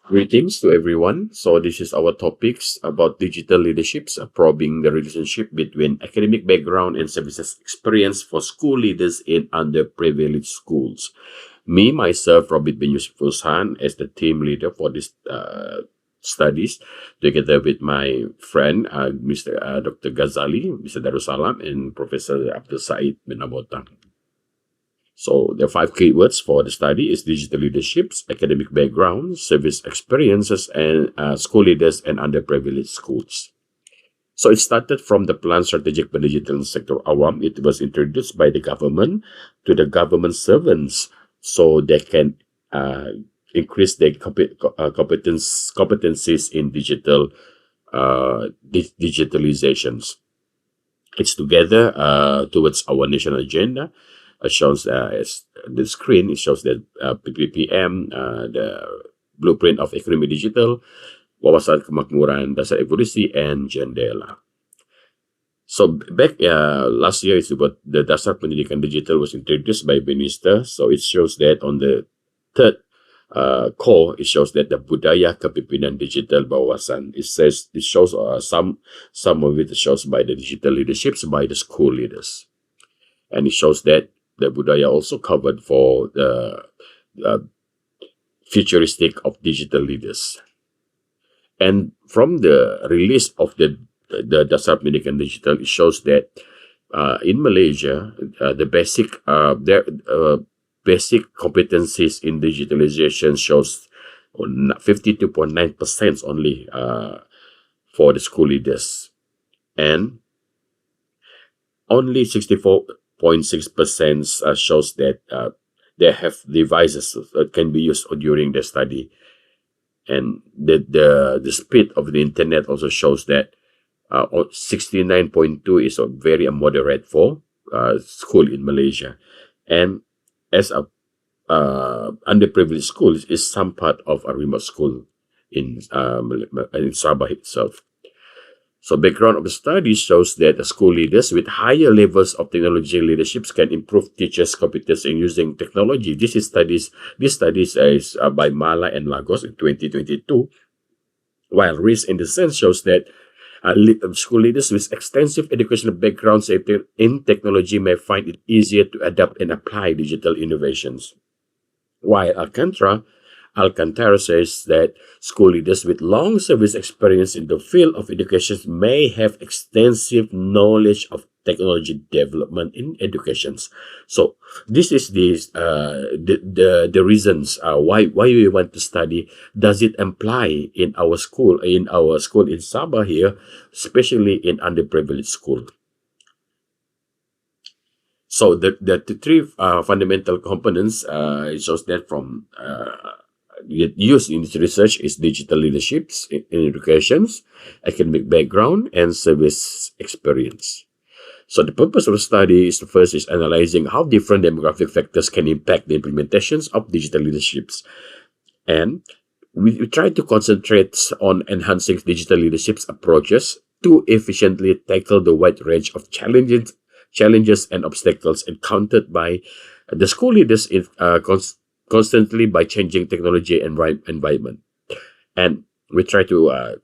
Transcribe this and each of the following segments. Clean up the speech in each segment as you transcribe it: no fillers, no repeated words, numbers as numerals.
Greetings to everyone. So this is our topics about digital leaderships, probing the relationship between academic background and services experience for school leaders in underprivileged schools. Me, myself, Robit Yusie Fus Han, as the team leader for this studies, together with my friend, Mr. Dr. Ghazali, Mr. Darussalam, and Professor Abdul Said bin Abota. So the five keywords for the study is digital leaderships, academic background, service experiences, and school leaders and underprivileged schools. So it started from the Plan Strategic Pendidikan Sektor Awam. It was introduced by the government to the government servants so they can increase their competencies in digitalizations. It's together towards our national agenda. Shows as the screen. It shows that PPPM, the blueprint of economy digital, wawasan kemakmuran dasar evolusi, and jendela. So back last year, it's about the dasar pendidikan digital was introduced by Minister. So it shows that on the third core, it shows that the budaya kepemimpinan digital bawasan. It shows some of it shows by the digital leaderships by the school leaders, and it shows that the budaya also covered for the futuristic of digital leaders. And from the release of the Dasar Pendidikan Digital, it shows that in Malaysia, the basic competencies in digitalization shows 52.9% only for the school leaders, and only 64.6% shows that they have devices that can be used during the study. And the speed of the internet also shows that 69.2 is a very moderate for school in Malaysia. And as a underprivileged school is some part of a remote school in Sabah itself. So background of the study shows that the school leaders with higher levels of technology leaderships can improve teachers' competence in using technology. This studies is by Mala and Lagos in 2022, while Risk in the Sense shows that school leaders with extensive educational backgrounds in technology may find it easier to adapt and apply digital innovations. While Alcantara says that school leaders with long service experience in the field of education may have extensive knowledge of technology development in education. So this is the reasons why we want to study. Does it apply in our school in Sabah here, especially in underprivileged school? So the three fundamental components it shows that from used in this research is digital leaderships in educations, academic background, and service experience. So the purpose of the study is first is analyzing how different demographic factors can impact the implementations of digital leaderships. And we try to concentrate on enhancing digital leadership's approaches to efficiently tackle the wide range of challenges and obstacles encountered by the school leaders in constantly by changing technology environment. And we try to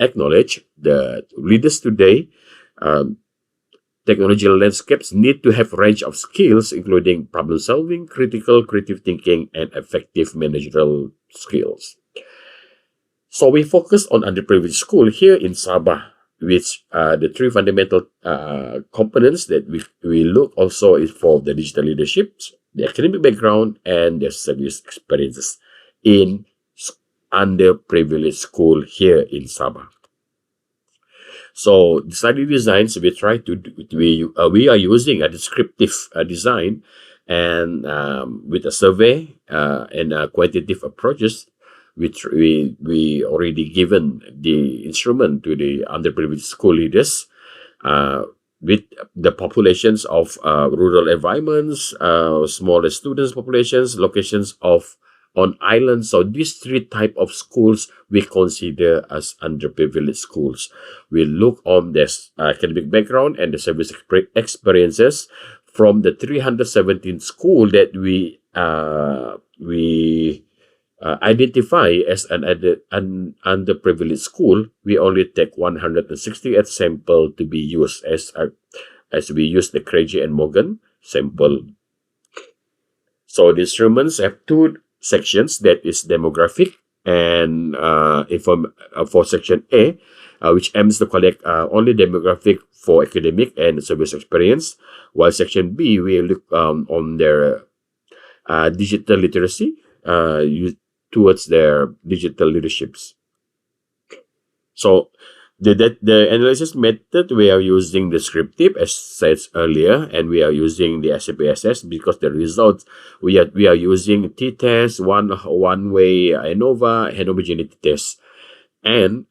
acknowledge the leaders today. Technological landscapes need to have a range of skills, including problem solving, creative thinking, and effective managerial skills. So we focus on underprivileged school here in Sabah, which the three fundamental components that we look also is for the digital leaderships, the academic background, and the service experiences in underprivileged school here in Sabah. So the study designs we are using a descriptive design and with a survey and quantitative approaches, which we already given the instrument to the underprivileged school leaders with the populations of rural environments, smaller students populations, locations of on islands. So these three type of schools we consider as underprivileged schools. We look on this academic background and the service experiences from the 317 school that we identify as an underprivileged school, we only take 168 sample to be used as we use the Craigie and Morgan sample. So the instruments have two sections, that is demographic and for section A, which aims to collect only demographic for academic and service experience, while section B will look on their digital literacy towards their digital leaderships. So the analysis method, we are using descriptive as said earlier, and we are using the SPSS because the results we are using t-test, one way ANOVA, and homogeneity test, and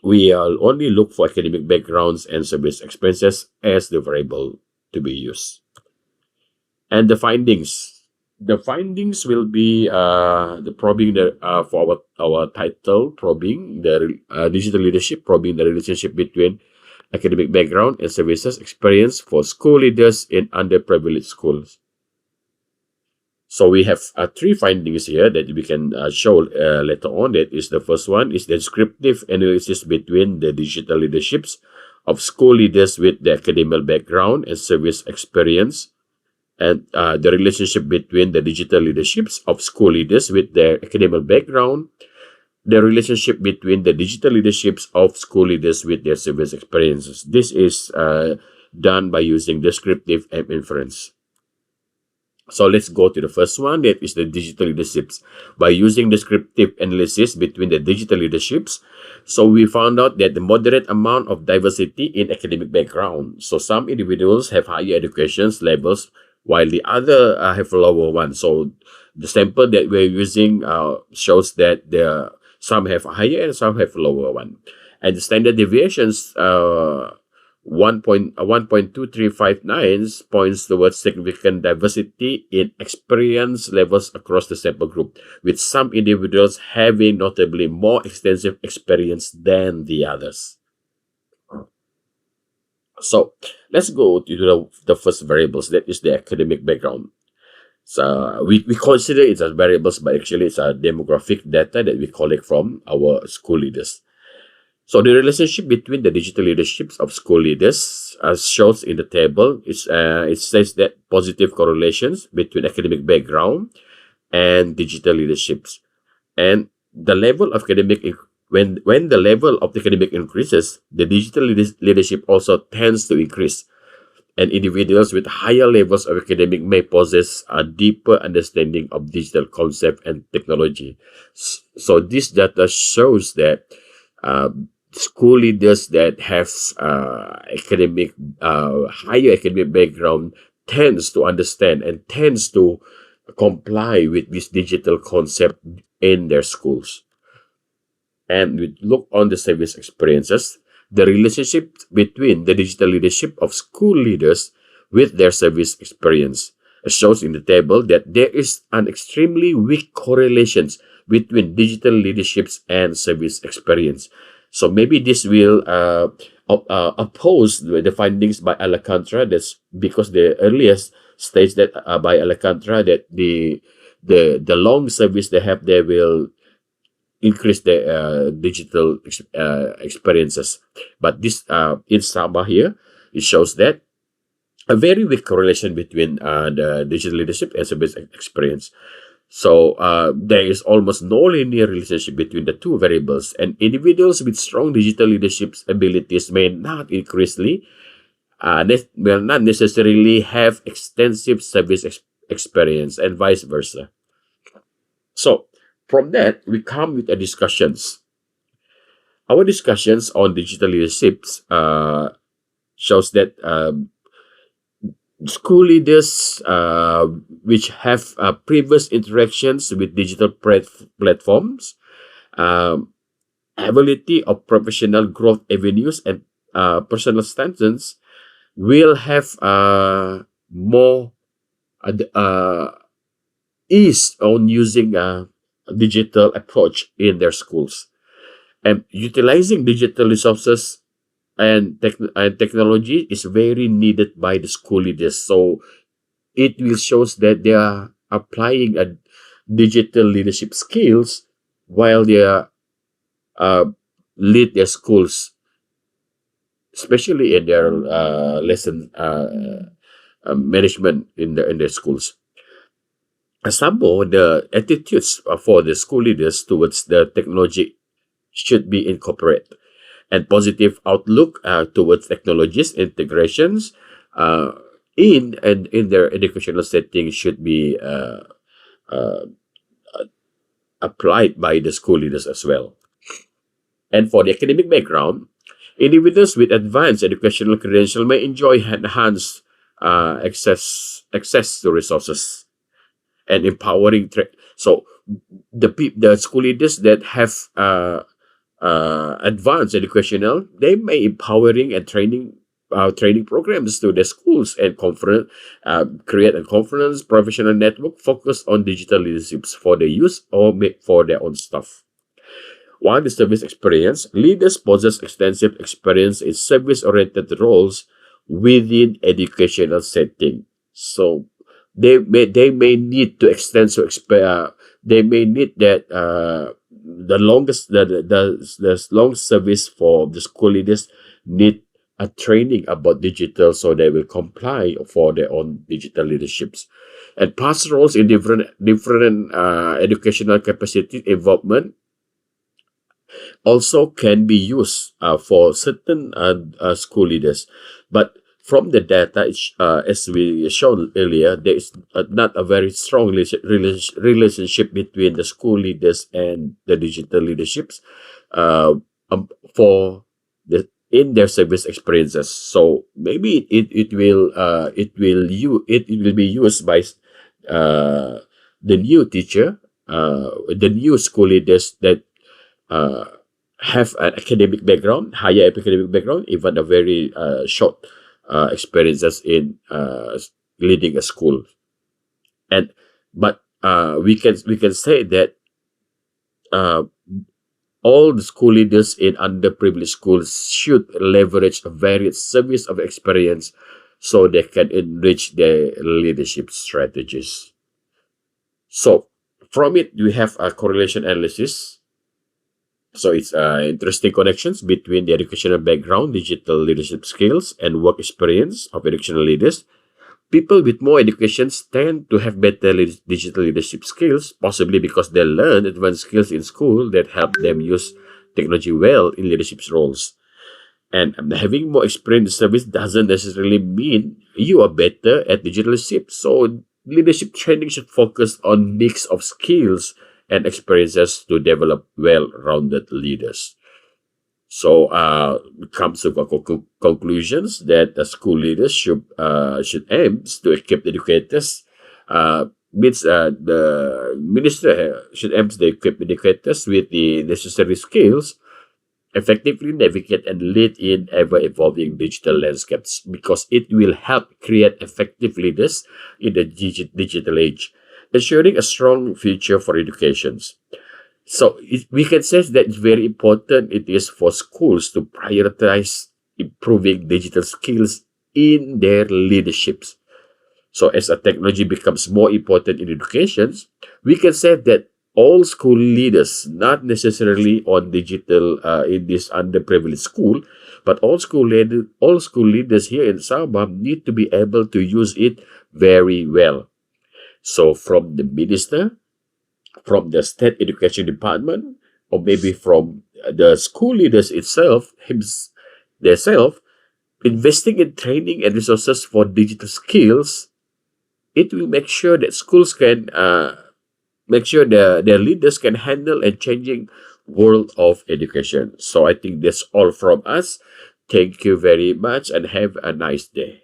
we are only look for academic backgrounds and service expenses as the variable to be used. And the findings will be the probing the for our title, probing the digital leadership, probing the relationship between academic background and services experience for school leaders in underprivileged schools. So we have three findings here that we can show later on. That is, the first one is the descriptive analysis between the digital leaderships of school leaders with the academic background and service experience, and the relationship between the digital leaderships of school leaders with their academic background, the relationship between the digital leaderships of school leaders with their service experiences. This is done by using descriptive and inference. So let's go to the first one, that is the digital leaderships. By using descriptive analysis between the digital leaderships, so we found out that the moderate amount of diversity in academic background. So some individuals have higher education levels while the other have lower one. So the sample that we're using shows that some have higher and some have lower one. And the standard deviations 1.2359 points towards significant diversity in experience levels across the sample group, with some individuals having notably more extensive experience than the others. So let's go to the first variables, that is the academic background. So we consider it as variables, but actually it's a demographic data that we collect from our school leaders. So the relationship between the digital leaderships of school leaders, as shown in the table, it says that positive correlations between academic background and digital leaderships, and the level of when the level of the academic increases, the digital leadership also tends to increase, and individuals with higher levels of academic may possess a deeper understanding of digital concept and technology. So this data shows that school leaders that have higher academic background tends to understand and tends to comply with this digital concept in their schools. And we look on the service experiences, the relationship between the digital leadership of school leaders with their service experience. It shows in the table that there is an extremely weak correlations between digital leaderships and service experience. So maybe this will oppose the findings by Alcantara. That's because the earliest states that by Alcantara that the long service they have, they will increase the digital experiences. But this in Sabah here, it shows that a very weak correlation between the digital leadership and service experience. So there is almost no linear relationship between the two variables, and individuals with strong digital leadership abilities may not will not necessarily have extensive service experience, and vice versa. So from that, we come with a discussions. Our discussions on digital leaderships shows that school leaders which have previous interactions with digital platforms, ability of professional growth avenues, and personal standards will have more ease on using a digital approach in their schools, and utilizing digital resources and technology is very needed by the school leaders. So it will shows that they are applying digital leadership skills while they uh, lead their schools, especially in their lesson management in their schools. Somehow, the attitudes for the school leaders towards the technology should be incorporated, and positive outlook towards technologies integrations uh, in their educational setting should be uh, applied by the school leaders as well. And for the academic background, individuals with advanced educational credential may enjoy enhanced access to resources and empowering. So the school leaders that have advanced educational, they may empowering and training programs to the schools and conference, create a conference professional network focused on digital leaderships for the use or make for their own staff. While the service experience, leaders possess extensive experience in service-oriented roles within educational setting. So they may need to extend to they may need that the longest the long service for the school leaders need a training about digital so they will comply for their own digital leaderships, and past roles in different educational capacity involvement also can be used for certain school leaders. But from the data, as we shown earlier, there is not a very strong relationship between the school leaders and the digital leaderships for the in their service experiences. So maybe it will be used by the new teacher, the new school leaders that uh, have an academic background, higher academic background, even a very short experiences in leading a school. And but we can say that uh, all the school leaders in underprivileged schools should leverage a varied service of experience so they can enrich their leadership strategies. So from it, we have a correlation analysis. So it's interesting connections between the educational background, digital leadership skills, and work experience of educational leaders. People with more educations tend to have better digital leadership skills, possibly because they learn advanced skills in school that help them use technology well in leadership roles. And having more experience in service doesn't necessarily mean you are better at digital leadership. So leadership training should focus on mix of skills and experiences to develop well-rounded leaders. So it comes to conclusions that the school leaders should aim to equip educators. Means the minister should aim to equip educators with the necessary skills effectively navigate and lead in ever-evolving digital landscapes, because it will help create effective leaders in the digital age, ensuring a strong future for educations. So we can say that it's very important it is for schools to prioritize improving digital skills in their leaderships. So as a technology becomes more important in education, we can say that all school leaders, not necessarily on digital in this underprivileged school, but all school leaders here in Sabah need to be able to use it very well. So from the minister, from the state education department, or maybe from the school leaders itself, themselves, investing in training and resources for digital skills, it will make sure that schools can make sure their leaders can handle a changing world of education. So I think that's all from us. Thank you very much and have a nice day.